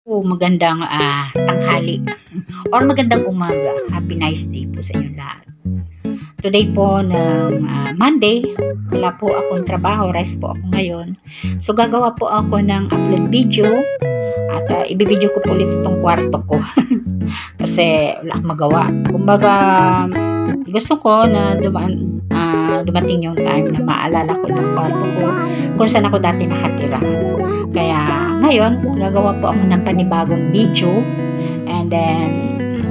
Magandang, tanghali or magandang umaga. Happy nice day po sa inyong lahat. Today po ng, Monday, wala po akong trabaho, rest po ako ngayon. So gagawa po ako ng upload video at, ibibideo ko po ulit itong kwarto ko. Kasi wala akong magawa. Kumbaga, gusto ko na dumating yung time na maalala ko itong kwarto ko kung saan ako dati nakatira. Kaya ngayon, gagawa po ako ng panibagong video and then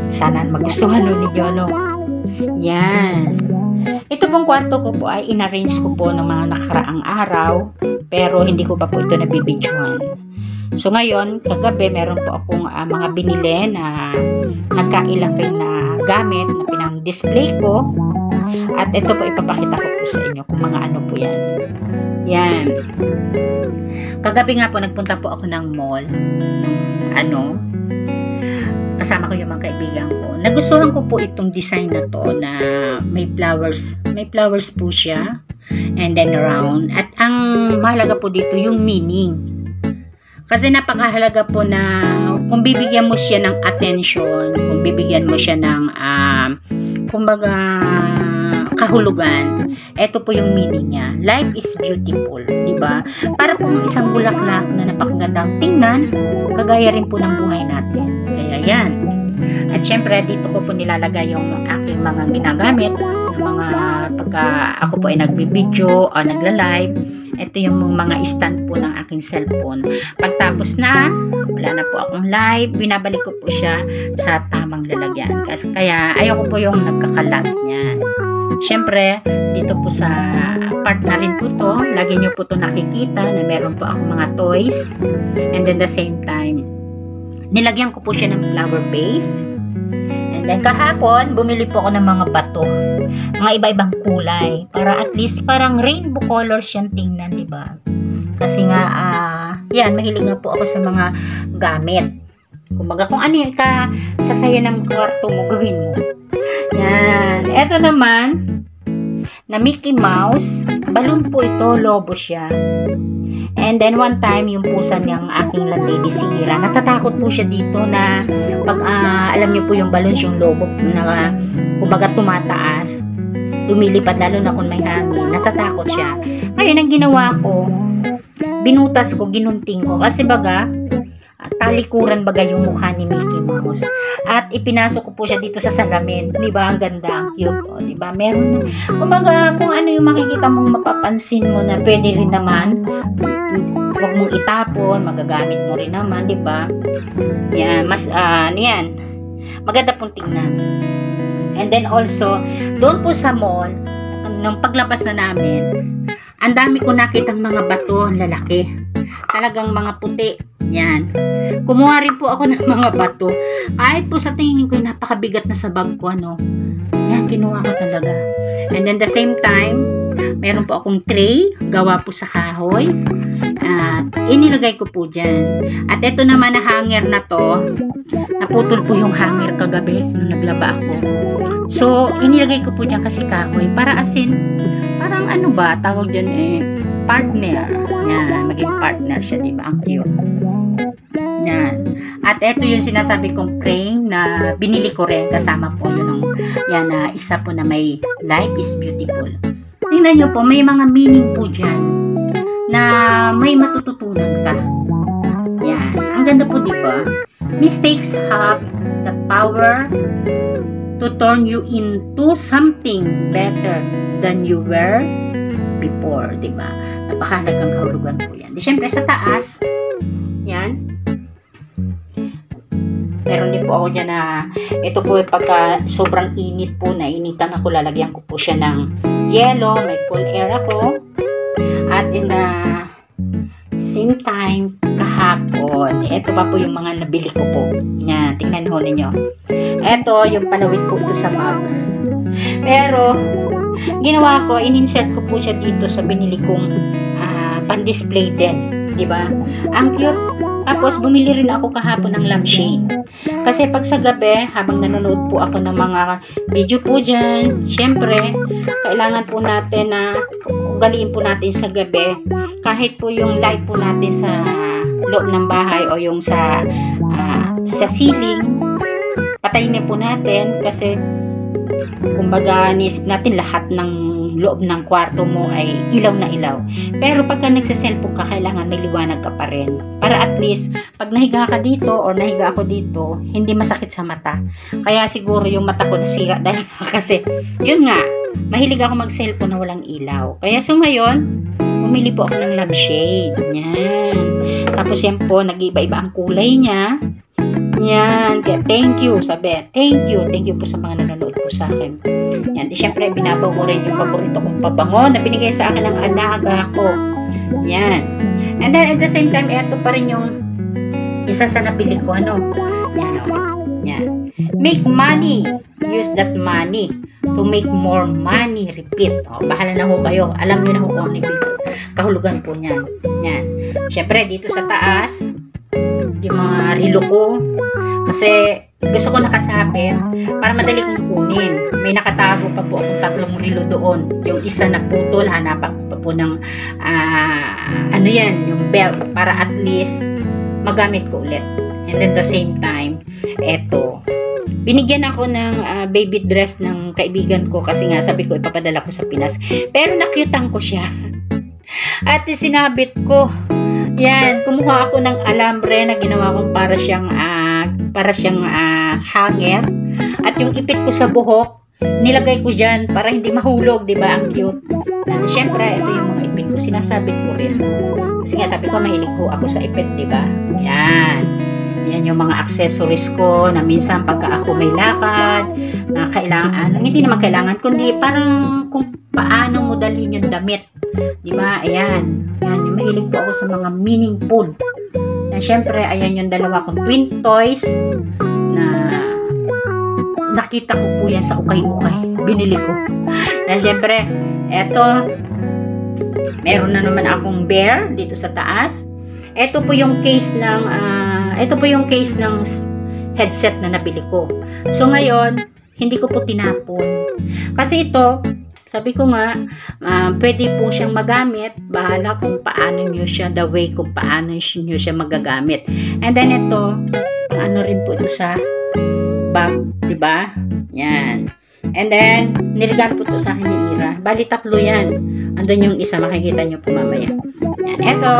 sana magustuhan ninyo, no? Yan. Ito pong kwarto ko po ay inarrange ko po ng mga nakaraang araw pero hindi ko pa po ito nabibidyohan. So ngayon, kagabi meron po akong mga binili na nagkailang rin na gamit na pinang-display ko. At ito po ipapakita ko po sa inyo kung mga ano po yan. Yan. Kagabi nga po nagpunta po ako ng mall. Kasama ko yung mga kaibigan ko. Nagustuhan ko po itong design na to na may flowers. May flowers po siya. And then round. At ang mahalaga po dito yung meaning. Kasi napakahalaga po na kung bibigyan mo siya ng attention, kung bibigyan mo siya ng kumbaga kahulugan, ito po yung meaning niya. Life is beautiful, di ba? Para pong isang bulaklak na napakagandang tingnan, kagaya rin po ng buhay natin. Kaya yan. At syempre, dito ko po nilalagay yung aking mga ginagamit, ng mga pagka ako po ay nagbibideo o nagla-live. Ito yung mga stand po ng aking cellphone. Pagtapos na, wala na po akong live, binabalik ko po siya sa tamang lalagyan. Kaya ayaw ko po yung nagkakalat niyan. Siyempre, dito po sa part na rin po to, lagi nyo po to nakikita na meron po ako mga toys. And then the same time, nilagyan ko po siya ng flower base. And then kahapon, bumili po ako ng mga bato. Mga iba-ibang kulay. Para at least parang rainbow colors yan tingnan, di ba? Kasi nga, yan, mahilig nga po ako sa mga gamit. Kumbaga, kung ano yung sasaya ng kwarto mo, gawin mo. Yan. Ito naman, na Mickey Mouse. Balloon po ito, lobo siya. And then one time, yung pusa niyang aking landlady si Ira, natatakot po siya dito na pag alam niyo po yung balloon, yung lobo na kumbaga tumataas, lumilipad lalo na kung may hangin, natatakot siya. Ngayon, ang ginawa ko, binutas ko, ginunting ko, kasi baga, talikuran baga yung mukha ni Mickey Mouse. At ipinasok ko po siya dito sa salamin. Di ba? Ang ganda, ang cute. O, di ba? Meron, kumbaga, kung ano yung makikita mong mapapansin mo na pwede rin naman, huwag mong itapon, magagamit mo rin naman, di ba? Yan, yan. Maganda pong tingnan. And then also, doon po sa mall, nung paglabas na namin, ang dami ko nakitang mga bato, ang lalaki. Talagang mga puti. Yan. Kumuha rin po ako ng mga bato. Kahit po sa tingin ko, napakabigat na sa bag ko, ano. Yan, kinuha ko talaga. And then the same time, meron po akong tray, gawa po sa kahoy. At inilagay ko po dyan. At ito naman na hanger na to, naputol po yung hanger kagabi nung naglaba ako. So, inilagay ko po dyan kasi kahoy. Para asin, parang ano ba, tawag dyan partner. Yan, maging partner siya, diba? Ang cute. Yan. At ito yung sinasabi kong frame na binili ko rin. Kasama po yun. Yan na isa po na may life is beautiful. Tingnan nyo po, may mga meaning po dyan na may matututunan ka. Yan. Ang ganda po, diba? Mistakes have the power to turn you into something better than you were before, diba? Napakahalagang kahulugan po yan. Di syempre sa taas, yan. Meron din po ako dyan na, ito po pagka sobrang init po, nainitan ako, lalagyan ko po siya ng yellow, may cool air ako. At in the same time, kahapon, ito pa po yung mga nabili ko po. Yan, tingnan ho ninyo. Ito, yung palawit po ito sa mug. Pero, ginawa ko, in-insert ko po siya dito sa binili kong pan-display din. Diba? Ang cute. Tapos, bumili rin ako kahapon ng lampshade. Kasi pag sa gabi, habang nanonood po ako ng mga video po dyan, syempre, kailangan po natin na ugaliin po natin sa gabi. Kahit po yung live po natin sa loob ng bahay o yung sa ceiling, patayin na po natin kasi kumbaga nisip natin lahat ng loob ng kwarto mo ay ilaw na ilaw. Pero pagka nagsa-cellphone ka, kailangan may liwanag ka pa rin. Para at least, pag nahiga ka dito or nahiga ako dito, hindi masakit sa mata. Kaya siguro yung mata ko nasira dahil kasi, yun nga, mahilig ako mag-cellphone na walang ilaw. Kaya so ngayon, bumili po ako ng lampshade. Yan. Tapos yan po, nag-iba-iba ang kulay niya. Yan. Kaya thank you, sabi. Thank you po sa mga nanonood po sa akin. Yan. Di syempre, binabaw ko rin yung paborito kong pabango na binigay sa akin ng alaga ko. Yan. And then, at the same time, eto pa rin yung isa sa nabili ko. Ano? Yan. Yan. Make money. Use that money to make more money. Repeat. O, bahala na ho kayo. Alam nyo na ho kung ano yung kahulugan po niyan. Yan. Syempre, dito sa taas, yung mga relo ko. Kasi gusto ko nakasabit para madali kong kunin. May nakatago pa po akong 3 relo doon. Yung isa na putol, hanapan ko pa po ng ano yan, yung belt para at least magamit ko ulit. And then the same time, eto, binigyan ako ng baby dress ng kaibigan ko kasi nga sabi ko ipapadala ko sa Pinas. Pero nakyutan ko siya. At sinabit ko. Yan, kumuha ako ng alambre na ginawa kong para siyang hanger. At yung ipit ko sa buhok, nilagay ko dyan para hindi mahulog, di ba? Ang cute. And syempre, ito yung mga ipit ko, sinasabit ko rin. Kasi nga sabi ko, mahilig ko ako sa ipit, di ba? Yan. Yan yung mga accessories ko na minsan pagka ako may lakad, na kailangan, hindi naman kailangan, kundi parang kung paano mo dalhin yung damit. Di ba? Ayan. Yan, yung mahilig po ako sa mga meaningful. And syempre, ayan yung dalawa kong twin toys na nakita ko po yan sa ukay-ukay. Binili ko. And syempre, eto, meron na naman akong bear dito sa taas. Ito po yung case ng headset na nabili ko. So ngayon, hindi ko po tinapon. Kasi ito, sabi ko nga, pwede po siyang magamit. Bahala kung paano nyo siya, the way kung paano nyo siya magagamit. And then ito, pang ano rin po ito sa bag, di ba? Yan. And then, niregalo po ito sa akin ni Ira. Bali, 3 yan. Andun yung isa, makikita nyo po mamaya. Yan. Ito,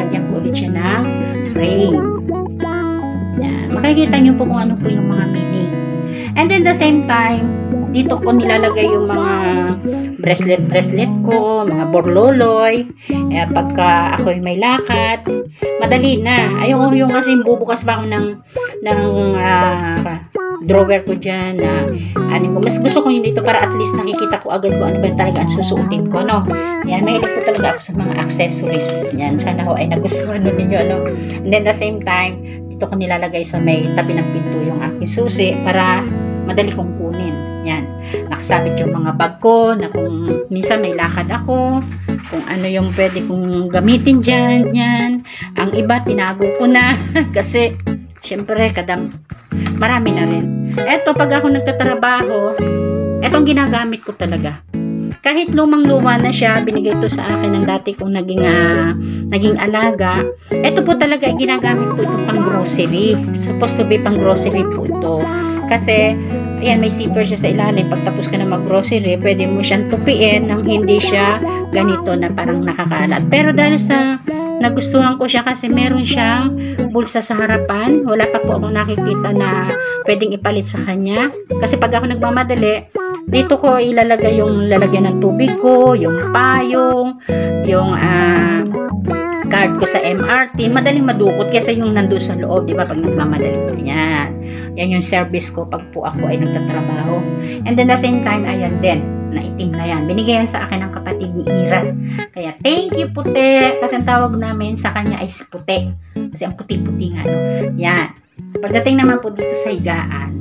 lagyan ko ulit siya ng frame. Yan. Makikita nyo po kung ano po yung mga meaning. And then, the same time, dito ko nilalagay yung mga bracelet ko, mga borloloy. Pagka ako'y may lakad, madali na. Ayoko yung kasi bubukas pa ako ng drawer ko dyan na ano ko. Mas gusto ko yun dito para at least nakikita ko agad kung ano ba talaga ang susuotin ko, no? Yan, mahilig ko talaga ako sa mga accessories. Yan, sana ho ay nagustuhan ninyo, ano? And then the same time, dito ko nilalagay sa may tabi ng pinto yung aking susi para madali kong kunin. Yan, nakasabit yung mga bag ko na kung minsan may lakad ako, kung ano yung pwede kong gamitin dyan, yan. Ang iba, tinago ko na kasi, syempre, marami na rin. Eto, pag ako nagtatrabaho, etong ginagamit ko talaga. Kahit lumang-luma na siya, binigay ito sa akin ng dati kong naging alaga. Ito po talaga ay ginagamit po ito pang grocery. Supposed to be pang grocery po ito. Kasi, ayan, may zipper siya sa ilalim. Pag tapos ka na mag-grocery, pwede mo siyang tupiin nang hindi siya ganito na parang nakakalat. Pero dahil sa nagustuhan ko siya kasi meron siyang bulsa sa harapan. Wala pa po akong nakikita na pwedeng ipalit sa kanya. Kasi pag ako nagmamadali, dito ko ilalagay yung lalagyan ng tubig ko, yung payong, yung card ko sa MRT. Madaling madukot kasi yung nandun sa loob, di ba, pag nagmamadali ka. Yan. Yan yung service ko pag po ako ay nagtatrabaho. And then the same time, ayan din, na itim na yan. Binigay yan sa akin ng kapatid ni Ira. Kaya, thank you, puti. Kasi ang tawag namin sa kanya ay si puti. Kasi ang puti-puti nga, no? Yan. Pagdating naman po dito sa higaan,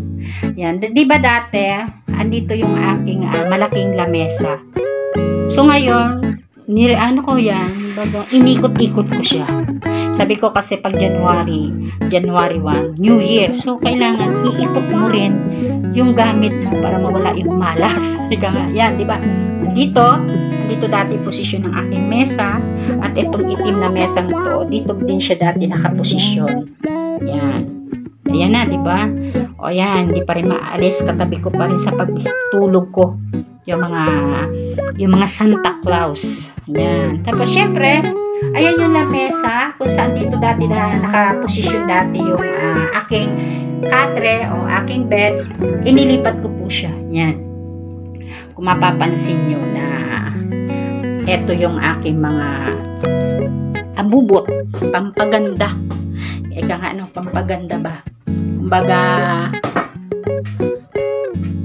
yan. Di ba dati, andito yung aking malaking lamesa. So, ngayon, ko yan, inikot-ikot ko siya. Sabi ko kasi pag January 1, New Year. So, kailangan iikot mo rin yung gamit mo para mawala yung malas. Yan, di ba? Dito, dito dati posisyon ng aking mesa, at itong itim na mesang to, dito din siya dati nakaposisyon. Yan. Ayan na, di ba? O yan, hindi pa rin maalis, katabi ko pa rin sa pagtulog ko yung mga Santa Claus. Yan. Tapos syempre, ayan yung lamesa kung saan dito dati na nakaposisyon dati yung aking katre o aking bed. Inilipat ko po siya. Yan. Kung mapapansin nyo na eto yung aking mga abubot, pampaganda. Ika nga pampaganda ba? Kumbaga,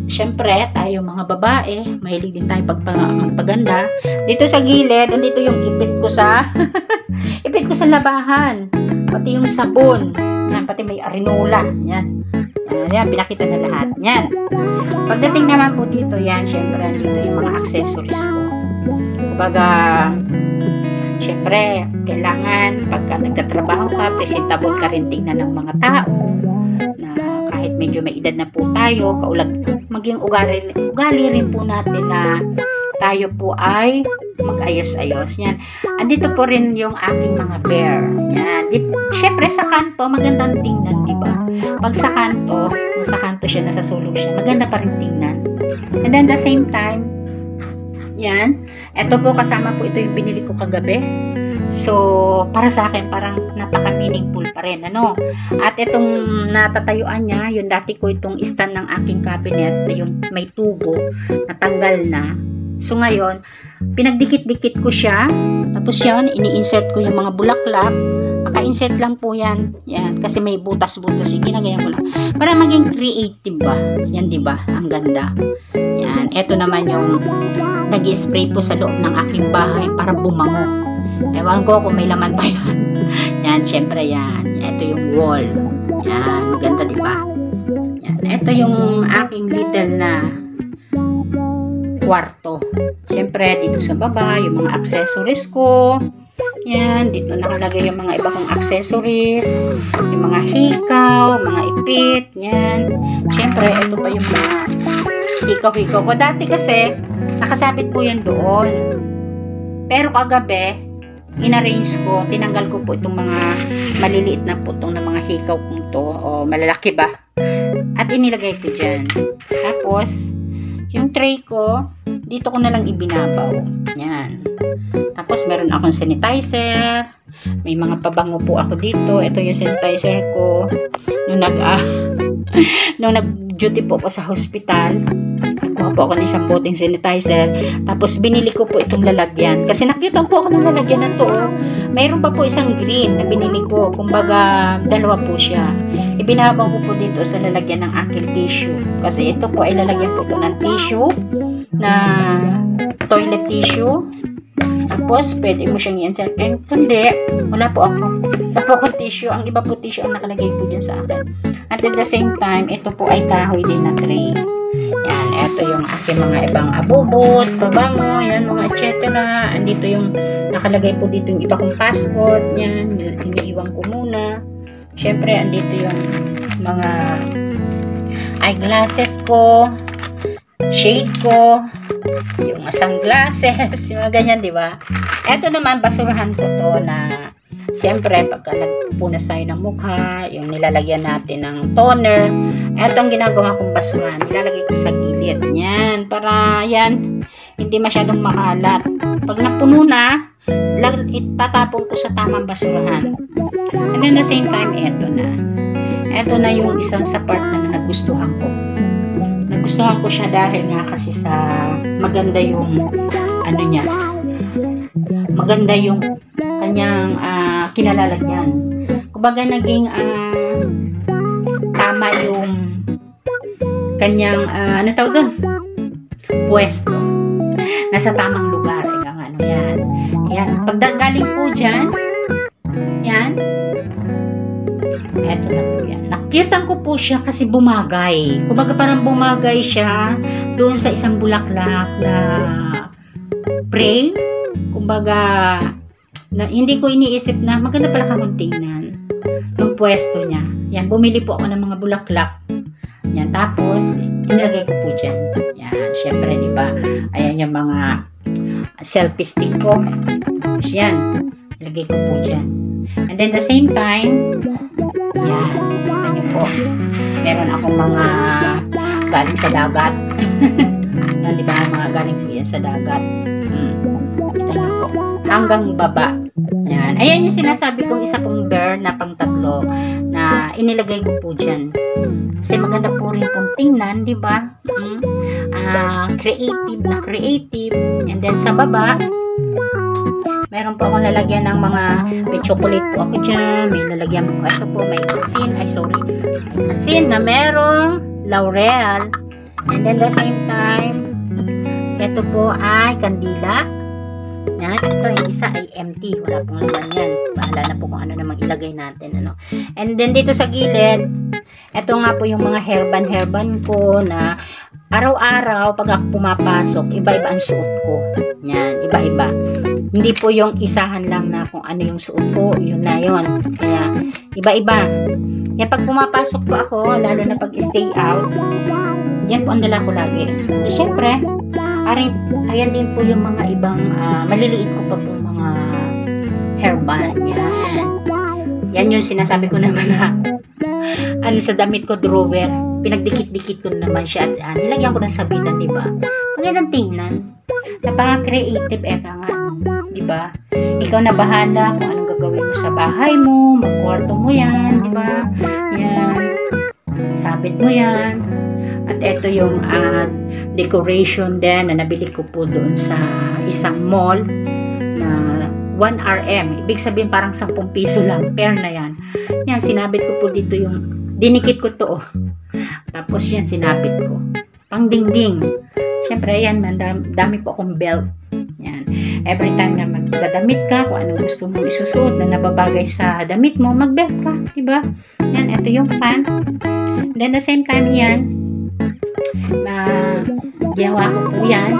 syempre, tayo mga babae, mahilig din tayo magpaganda. Dito sa gilid, andito yung ipit ko sa ipit ko sa labahan. Pati yung sabon. Yan, pati may arinola. Yan. Yan, pinakita na lahat. Yan. Pagdating naman po dito, yan, syempre, dito yung mga accessories ko. Kumbaga, syempre, kailangan pagka nagtatrabaho ka, presentable ka rin tingnan ng mga tao, na kahit medyo may edad na po tayo, maging ugali rin po natin na tayo po ay mag-ayos-ayos. Yan. Andito po rin yung aking mga bear. Yan. Syempre, sa kanto, magandang tingnan, di ba? Pag sa kanto siya, nasa sulok siya, maganda pa rin tingnan. And then, the same time, yan. Ito po, kasama po ito yung binili ko kagabi. So, para sa akin, parang napaka-meaningful pa rin, ano? At itong natatayuan niya, yung dati ko itong stand ng aking cabinet, na yung may tubo, natanggal na. So, ngayon, pinagdikit-dikit ko siya. Tapos yan, ini-insert ko yung mga bulaklak. Naka-insert lang po yan. Yan, kasi may butas-butas. Yung ginagayan ko lang. Para maging creative ba? Yan, di ba? Ang ganda. Yan, ito naman yung nag-spray po sa loob ng aking bahay para bumango. Ewan ko kung may laman pa yan. Yan, syempre yan. Ito yung wall. Yan, maganda diba? Yan, ito yung aking little na kwarto. Syempre, dito sa baba, yung mga accessories ko. Yan, dito nakalagay yung mga iba kong accessories. Yung mga hikaw, mga ipit. Yan. Syempre, ito pa yung mga hikaw-hikaw ko. Dati kasi, nakasabit po yan doon. Pero kagabi, in-arrange ko, tinanggal ko po itong mga maliliit na putong na mga hikaw kong to, o malalaki ba, at inilagay ko dyan. Tapos, yung tray ko, dito ko na lang ibinabaw. Yan. Tapos, meron akong sanitizer, may mga pabango po ako dito. Ito yung sanitizer ko. Nung nag-duty po ako sa hospital, nakuha po ako ng isang boteng sanitizer. Tapos, binili ko po itong lalagyan. Kasi nakita po ako ng lalagyan na to. Mayroon pa po isang green na binili ko. Kumbaga, dalawa po siya. Ibinabaw ko po dito sa lalagyan ng aking tissue. Kasi ito po ay lalagyan po ito ng tissue, na toilet tissue. Tapos, pwede mo siyang i-insert. Kundi, wala po ako. Wala po akong tissue. Ang iba po tissue ang nakalagay po dyan sa akin. At at the same time, ito po ay kahoy din na tray. Yan, ito yung aking mga ibang abubot, pabango, yan, mga etc. Andito yung, nakalagay po dito yung iba kong passport. Yan, iniiwan ko muna. Siyempre, andito yung mga eyeglasses ko, shade ko, yung sunglasses, yung mga ganyan, di ba? Ito naman, basurahan ko to na, siyempre, pagka nagpupunas tayo ng mukha, yung nilalagyan natin ng toner, ito ang ginagawa kong basurahan, nilalagay ko sa gilid. Yan, para yan, hindi masyadong makalat. Pag napuno na, itatapon ko sa tamang basurahan. And then, the same time, ito na. Ito na yung isang sa part na nagustuhan ko. Nagustuhan ko siya dahil nga kasi sa maganda yung ano niya. Maganda yung kanyang kinalalagyan. Kumbaga naging tama yung kanyang ano tawag doon? Pwesto. Nasa tamang lugar. Ano yan. Yan. Pagdagaling po dyan, yan. Eto na po yan. Nakyutan ko po siya kasi bumagay. Kumbaga parang bumagay siya doon sa isang bulaklak na frame. Kumbaga, na, hindi ko iniisip na maganda pala kamang tingnan yung pwesto niya. Yan, bumili po ako ng mga bulaklak. Yan, tapos, inilagay ko po dyan. Yan, syempre, di ba? Ayan yung mga selfie stick ko. Tapos yan, ilagay ko po dyan. And then the same time, yan, kita nyo po, meron akong mga galing sa dagat. Yan, di ba? Mga galing po yan sa dagat. Kita nyo po, hanggang baba. Yan. Ayan yung sinasabi kong isa pong bear na pang-tatlo na inilagay ko po dyan. Kasi maganda po rin pong tingnan, di ba? Creative na creative. And then sa baba, meron po akong lalagyan ng mga, may chocolate po ako dyan, may lalagyan po, ito po, may asin, may asin na merong laurel. And then the same time, ito po ay kandila. Yan, ito yung isa ay empty, wala pong laman yan. Bahala na po kung ano namang ilagay natin, ano. And then dito sa gilid, ito nga po yung mga herban ko na araw-araw pag ako pumapasok, iba-iba ang suot ko. Yan, iba-iba. Hindi po yung isahan lang na kung ano yung suot ko, yun na yun. Kaya, iba-iba. Kaya pag pumapasok po ako, lalo na pag stay out, yan po ang dala ko lagi. At syempre, ayan din po yung mga ibang, maliliit ko pa po mga hairband. Yan. Yan yung sinasabi ko naman na, ano sa damit ko, drawer. Pinagdikit-dikit ko naman siya. At nilagyan ko ng sabitan, di ba? Magandang tingnan. Napaka-creative, eka nga. Di ba? Ikaw na bahala kung anong gagawin mo sa bahay mo, magkwarto mo yan, di ba? Yan. Sabit mo yan. At ito yung decoration din na nabili ko po doon sa isang mall na 1 RM. Ibig sabihin parang 10 piso lang. Pair na yan. Yan, sinabit ko po dito yung, dinikit ko to. Tapos yan, sinabit ko. Pang dingding. Siyempre, yan, dami po akong belt. Yan. Every time na magdadamit ka, kung anong gusto mong isusuot na nababagay sa damit mo, mag-belt ka. Diba? Yan, ito yung fan. Then, the same time, yan, na ginawa ko po yan.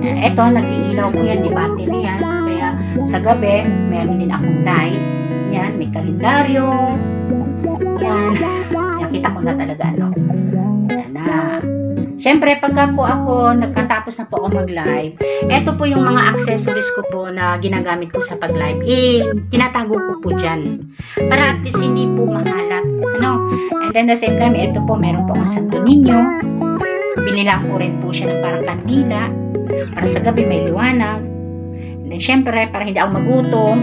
Ito, nag-iilaw ko yan, di battery yan. Kaya, sa gabi, meron din akong light. Yan, may kalendaryo. Yan. Nakita ko na talaga, ano. Yan na. Siyempre, pagka po ako, nagkatapos na po ako mag-live, eto po yung mga accessories ko po na ginagamit ko sa pag-live. Tinatago ko po dyan. Para at least hindi po makalat. Ano? And then, the same time, eto po, meron po akong Santo Niño. Binilang ko rin po siya ng parang kandila. Para sa gabi, may liwanag. And then, siyempre, para hindi ako magutom,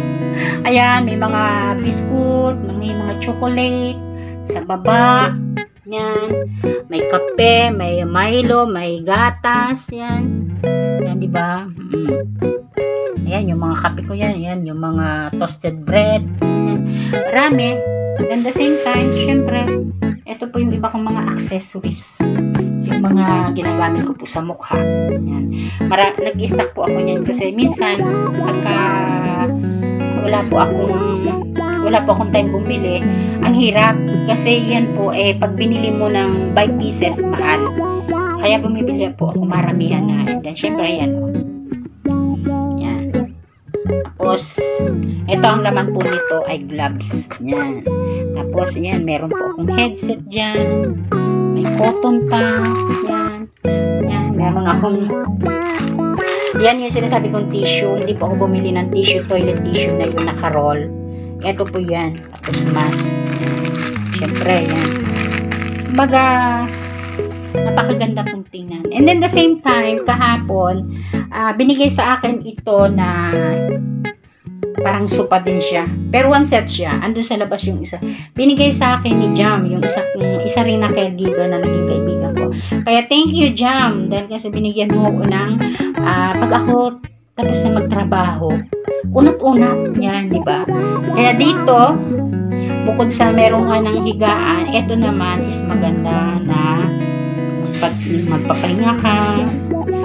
ayan, may mga biskuit, may mga chocolate, sa baba, yan, may kape, may Milo, may gatas, yan, yan, diba? Ayan, yung mga kape ko yan, yan, yung mga toasted bread, yan, marami. And the same time, syempre, ito po yung iba kong mga accessories, yung mga ginagamit ko po sa mukha, yan, nag-i-stock po ako yan, kasi minsan, pagka wala po akong time bumili, ang hirap kasi yan po pag binili mo ng by pieces mahal, kaya bumibili po ako maramihan na. And then syempre yan, yan, tapos ito ang laman po nito ay gloves, yan, tapos yan, meron po akong headset dyan, may cotton pa, yan, meron akong yan yung sinasabi kong tissue. Hindi po ako bumili ng tissue, toilet tissue na yung naka-roll. Ito po yan. Tapos mask. Siyempre, yan. Baga, napakaganda pong tingnan. And then the same time, kahapon, binigay sa akin ito na parang sopa din siya. Pero one set siya. Andun sa labas yung isa. Binigay sa akin ni Jam, yung isa rin na caregiver na naging kaibigan ko. Kaya thank you, Jam. Dahil kasi binigyan mo ako ng pag ako tapos na magtrabaho, unat-unat yan, di ba? Kaya dito, bukod sa merong nga ng higaan, ito naman is maganda na pag magpapahinga ka,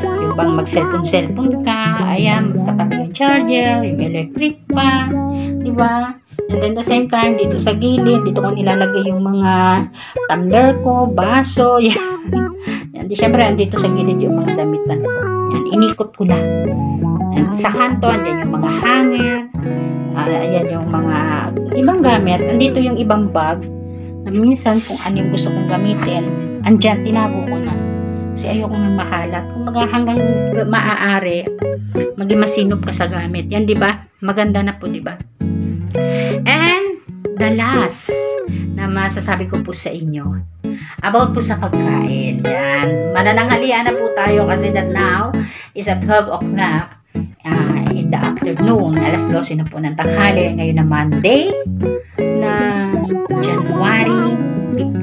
yung bang mag-cellphone ka, ayan, katabi yung charger, yung electric pan, di ba? And then the same time, dito sa gilid, dito ko nilalagay yung mga tumbler ko, baso, yan. Yan. Di syempre, dito sa gilid yung mga damitan ko. Yan, inikot ko na. And sa kanto, andyan yung mga hanger, ayan yung mga ibang gamit. Andito yung ibang bag, na minsan kung ano yung gusto kong gamitin, andyan, tinago ko na. Kasi ayoko nang makalat. Kumbaga hanggang maaari, maging masinop ka sa gamit. Yan, di ba? Maganda na po, di ba? And the last na masasabi ko po sa inyo, about po sa pagkain. Yan. Manananghalian na po tayo kasi that now is at 12 o'clock in the afternoon. Alas 12 na po ng tanghali. Ngayon na Monday na January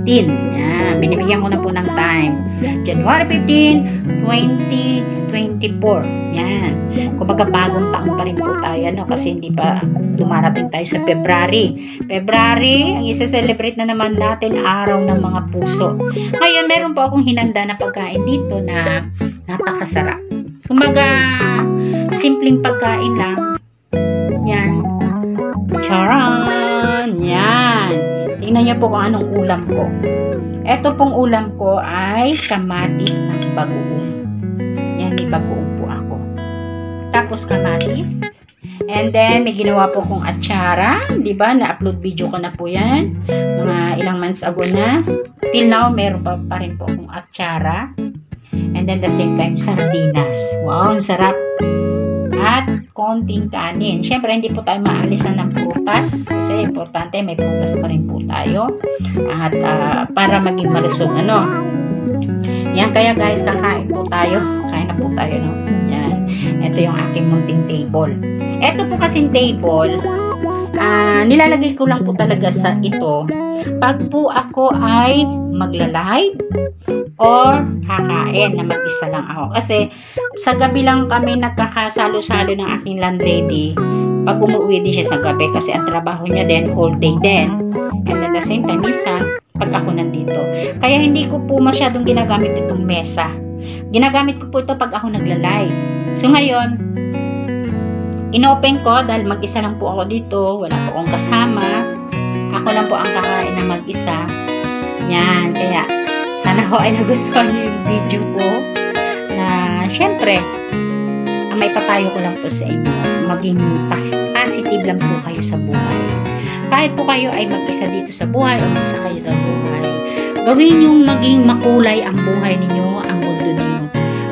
15. Yan. Binibigyan ko na po ng time. January 15, 2024. Yan. Kumbaga bagong taon pa rin po tayo, no? Kasi hindi pa dumarating tayo sa February. February, ang isa-celebrate na naman natin, araw ng mga puso. Ngayon, meron po akong hinanda na pagkain dito na napakasarap. Kumbaga, simpleng pagkain lang. Yan. Charan! Yan. Tingnan niyo po kung anong ulam ko. Ito pong ulam ko ay kamatis ng bagoong. Yan, may bagoong po ako. Tapos kamatis. And then, may ginawa po kong atsara. Diba? Na-upload video ko na po yan. Mga ilang months ago na. Till now, meron pa rin po akong atsara. And then, the same time, sardinas. Wow, ang sarap. At konting kanin. Siyempre, hindi po tayo maalisan ng prutas. Kasi importante, may prutas pa rin po tayo. At para maging malusog, ano. Yan, kaya guys, kakain po tayo. Kain na po tayo, no. Yan. Ito yung aking munting table. Ito po kasing table, nilalagay ko lang po talaga sa ito pag po ako ay magla-live or kakain na mag-isa lang ako. Kasi sa gabi lang kami nagkakasalo-salo ng aking landlady. Pag umuwi din siya sa gabi kasi ang trabaho niya din, whole day din. And at the same time, minsan, pag ako nandito. Kaya hindi ko po masyadong ginagamit itong mesa. Ginagamit ko po ito pag ako nagla-live. So ngayon, inopen ko dahil mag-isa lang po ako dito. Wala po akong kasama. Ako lang po ang kakain na mag-isa. Yan, kaya sana ho ay nagustuhan niyo yung video ko na syempre ang may papayo ko lang po sa inyo, maging positive lang po kayo sa buhay. Kahit po kayo ay mag-isa dito sa buhay o mag-isa kayo sa buhay, gawin yung maging makulay ang buhay ninyo, ang mundo ninyo.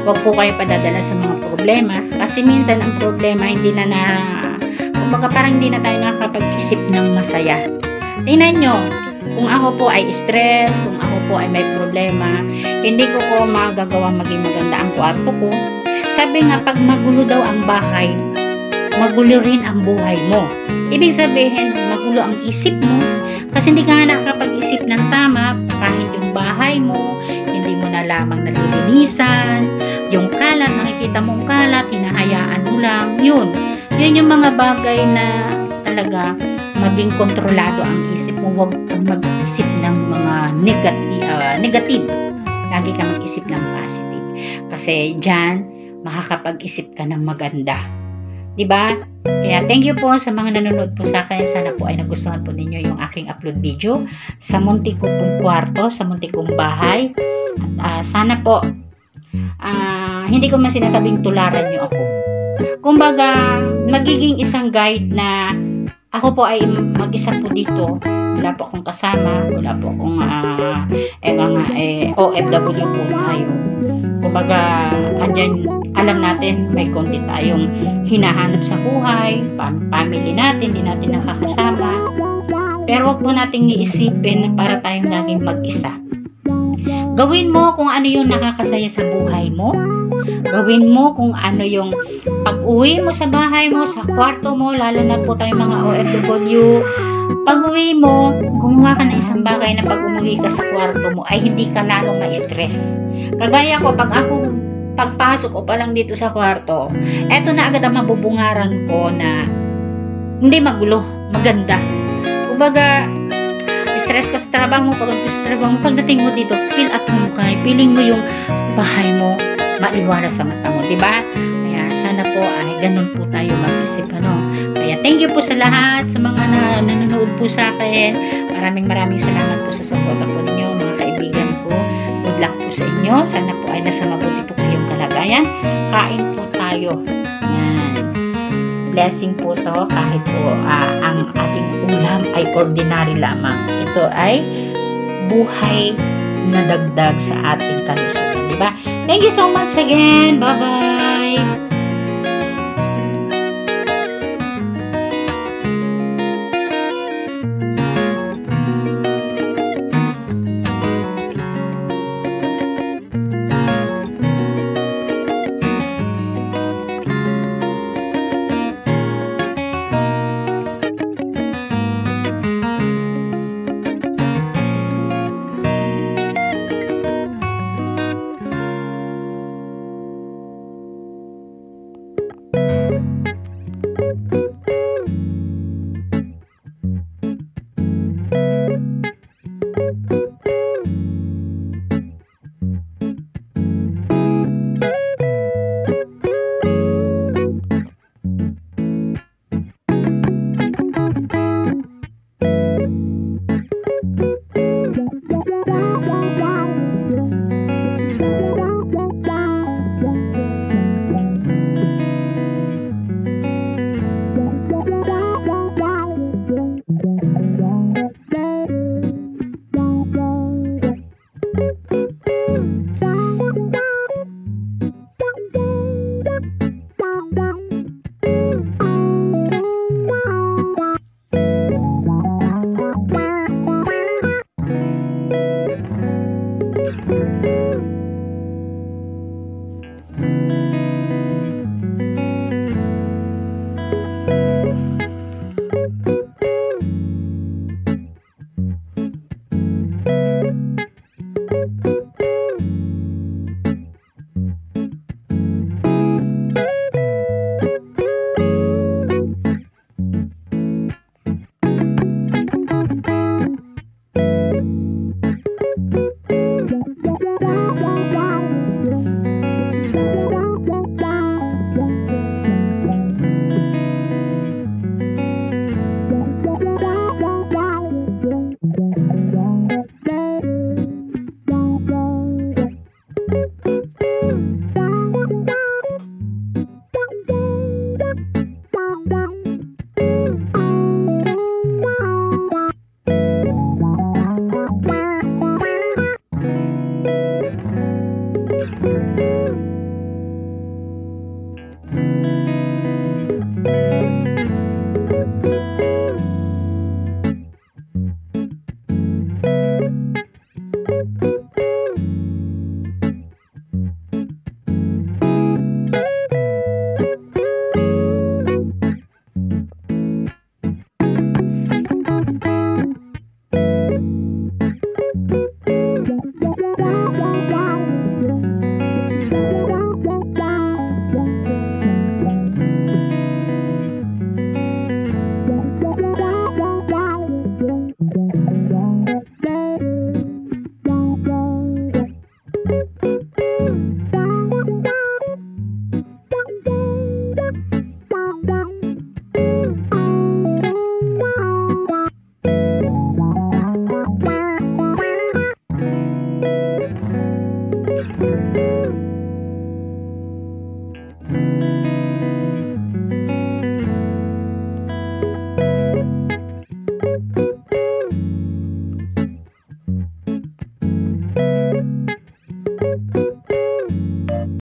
Huwag po kayo padadala sa mga problema kasi minsan ang problema hindi kumbaga parang hindi na tayo nakakapag-isip ng masaya. Tingnan nyo, kung ako po ay stress, kung ako po ay may problema, hindi ko po magagawa maging maganda ang kwarto ko. Sabi nga, pag magulo daw ang bahay, magulo rin ang buhay mo. Ibig sabihin, magulo ang isip mo, kasi hindi ka nakakapag-isip ng tama, kahit yung bahay mo, hindi mo na lamang nalilinisan, yung kalat, nakikita mong kalat, hinahayaan mo lang, yun yung mga bagay na talaga maging kontrolado ang isip mo. Huwag kang mag-isip ng mga negative. Lagi ka mag-isip ng positive. Kasi dyan, makakapag-isip ka ng maganda. Diba? Kaya thank you po sa mga nanonood po sa akin. Sana po ay nagustuhan po ninyo yung aking upload video sa muntik ko pong kwarto, sa muntik kong bahay. At sana po, hindi ko man sinasabing tularan nyo ako. Kumbaga, magiging isang guide na ako po ay mag-isa po dito. Wala po akong kasama. Wala po akong OFW po tayo. Kumbaga, andyan, alam natin, may konti tayong hinahanap sa buhay. Family natin, di natin nakakasama. Pero wag po nating iisipin na para tayong laging mag-isa. Gawin mo kung ano yung nakakasaya sa buhay mo. Gawin mo kung ano yung pag-uwi mo sa bahay mo, sa kwarto mo, lalo na po tayong mga OFW. Pag-uwi mo, gumawa ka ng isang bagay na pag umuwi ka sa kwarto mo ay hindi ka lalong ma-stress. Kagaya ko, pagpasok ko pa lang dito sa kwarto, eto na agad ang mabubungaran ko na hindi magulo, maganda. Kumbaga, stress ka sa trabaho mo, pagdating mo dito, feel at home ka, feeling mo yung bahay mo, maliwanag sa mata mo, diba? Kaya sana po ay ganun po tayo mag-isip, ano? Kaya thank you po sa lahat, sa mga nanonood po sa akin. Maraming salamat po sa support po ninyo, mga kaibigan ko. Good luck po sa inyo. Sana po ay nasa mabuti po kayong kalagayan. Kain po tayo. Yan. Blessing po to kahit po ang ating ulam ay ordinary lamang. Ito ay buhay na dagdag sa ating kalusugan, diba? Thank you so much again. Bye-bye.